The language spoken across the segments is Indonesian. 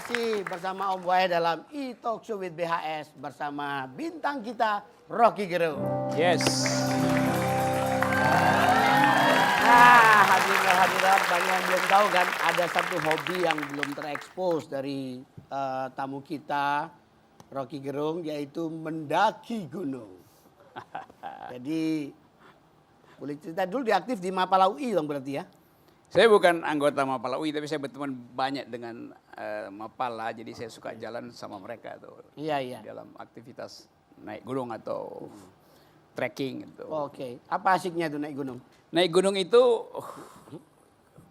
masih bersama Om Buaya dalam E-Talk Show with BHS bersama bintang kita Rocky Gerung. Yes. Nah, hadirat banyak yang belum tahu kan, ada satu hobi yang belum terekspos dari tamu kita Rocky Gerung, yaitu mendaki gunung. Jadi boleh cerita dulu, diaktif di Mapala UI dong berarti ya? Saya bukan anggota Mapala UI, tapi saya berteman banyak dengan Mapala, jadi saya suka jalan sama mereka tuh. Iya. Dalam aktivitas naik gunung atau trekking gitu. Oke, apa asiknya tuh naik gunung? Naik gunung itu,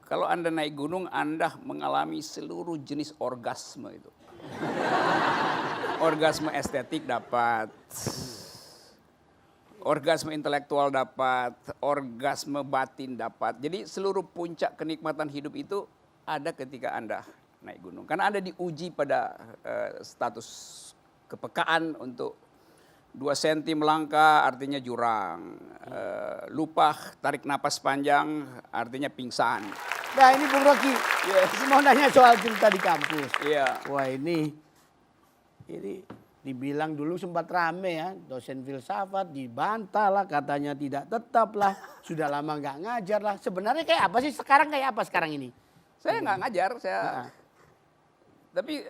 kalau Anda naik gunung, Anda mengalami seluruh jenis orgasme itu. Orgasme estetik dapat, orgasme intelektual dapat, orgasme batin dapat. Jadi seluruh puncak kenikmatan hidup itu ada ketika Anda naik gunung. Karena Anda diuji pada status kepekaan untuk 2 senti melangkah artinya jurang. Lupa tarik napas panjang artinya pingsan. Nah ini Bung Rocky, ini mau nanya soal cerita di kampus. Iya. Wah ini dibilang dulu sempat rame ya, dosen filsafat dibantah lah, katanya tidak tetap lah, sudah lama nggak ngajar lah. Sebenarnya kayak apa sih sekarang, kayak apa sekarang ini? Saya nggak ngajar, tapi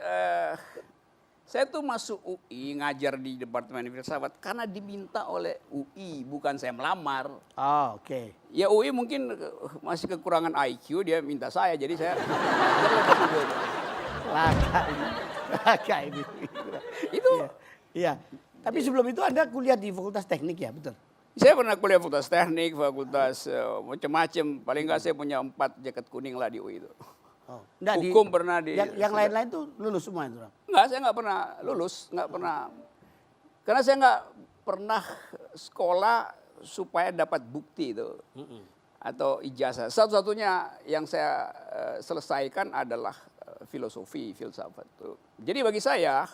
saya tuh masuk UI ngajar di Departemen Filsafat karena diminta oleh UI, bukan saya melamar. Oh, oke. Ya UI mungkin masih kekurangan IQ, dia minta saya, jadi saya Laka ini. itu. Iya. Tapi sebelum itu Anda kuliah di Fakultas Teknik ya, betul? Saya pernah kuliah fakultas teknik, fakultas macam-macam. Paling nggak saya punya 4 jaket kuning lah di UI itu. Oh. Nggak, Hukum pernah di. Yang lain-lain tuh lulus semua itu? Enggak, saya nggak pernah lulus, nggak pernah. Karena saya nggak pernah sekolah supaya dapat bukti itu. Atau ijazah. Satu-satunya yang saya selesaikan adalah filosofi, filsafat. Jadi bagi saya,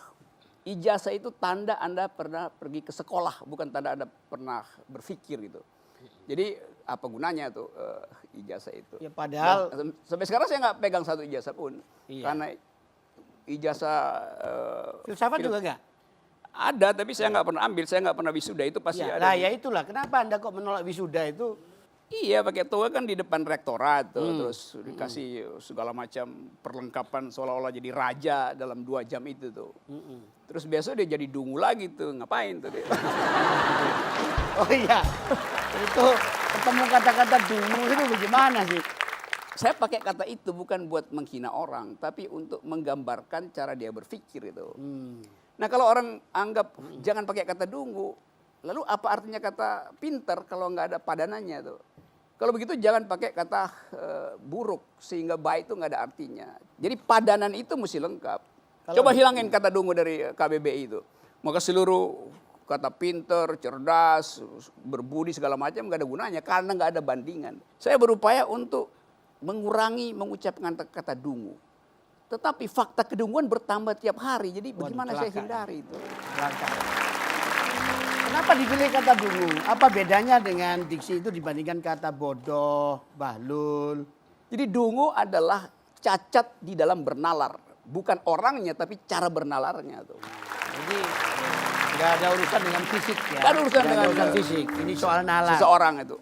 ijazah itu tanda Anda pernah pergi ke sekolah, bukan tanda Anda pernah berpikir gitu. Jadi apa gunanya tuh ijazah itu? Ya padahal sampai sekarang saya nggak pegang satu ijazah pun. Iya. Karena ijazah filsafat juga enggak? ada, tapi saya nggak pernah ambil, saya nggak pernah wisuda, itu pasti Ya, ada. nah ya itulah, kenapa Anda kok menolak wisuda itu? Iya, pakai toga kan di depan rektorat tuh, terus dikasih segala macam perlengkapan seolah-olah jadi raja dalam 2 jam itu tuh. Terus besok dia jadi dungu lagi tuh, ngapain tuh dia? Oh iya, itu ketemu kata-kata dungu itu bagaimana sih? Saya pakai kata itu bukan buat menghina orang, tapi untuk menggambarkan cara dia berpikir itu. Nah kalau orang anggap jangan pakai kata dungu, lalu apa artinya kata pinter kalau nggak ada padanannya tuh? Kalau begitu jangan pakai kata buruk sehingga baik itu nggak ada artinya. Jadi padanan itu mesti lengkap. Coba hilangin kata dungu dari KBBI itu. Maka seluruh kata pinter, cerdas, berbudi segala macam nggak ada gunanya karena nggak ada bandingan. Saya berupaya untuk mengurangi mengucapkan kata dungu. Tetapi fakta kedunguan bertambah tiap hari. Jadi bagaimana saya hindari itu? Kenapa dipilih kata dungu? Apa bedanya dengan diksi itu dibandingkan kata bodoh, bahlul? Jadi dungu adalah cacat di dalam bernalar. Bukan orangnya tapi cara bernalarnya tuh. Jadi nggak ada urusan dengan fisik ya? Nggak ada urusan dengan fisik. Ini soal nalar. Seseorang itu.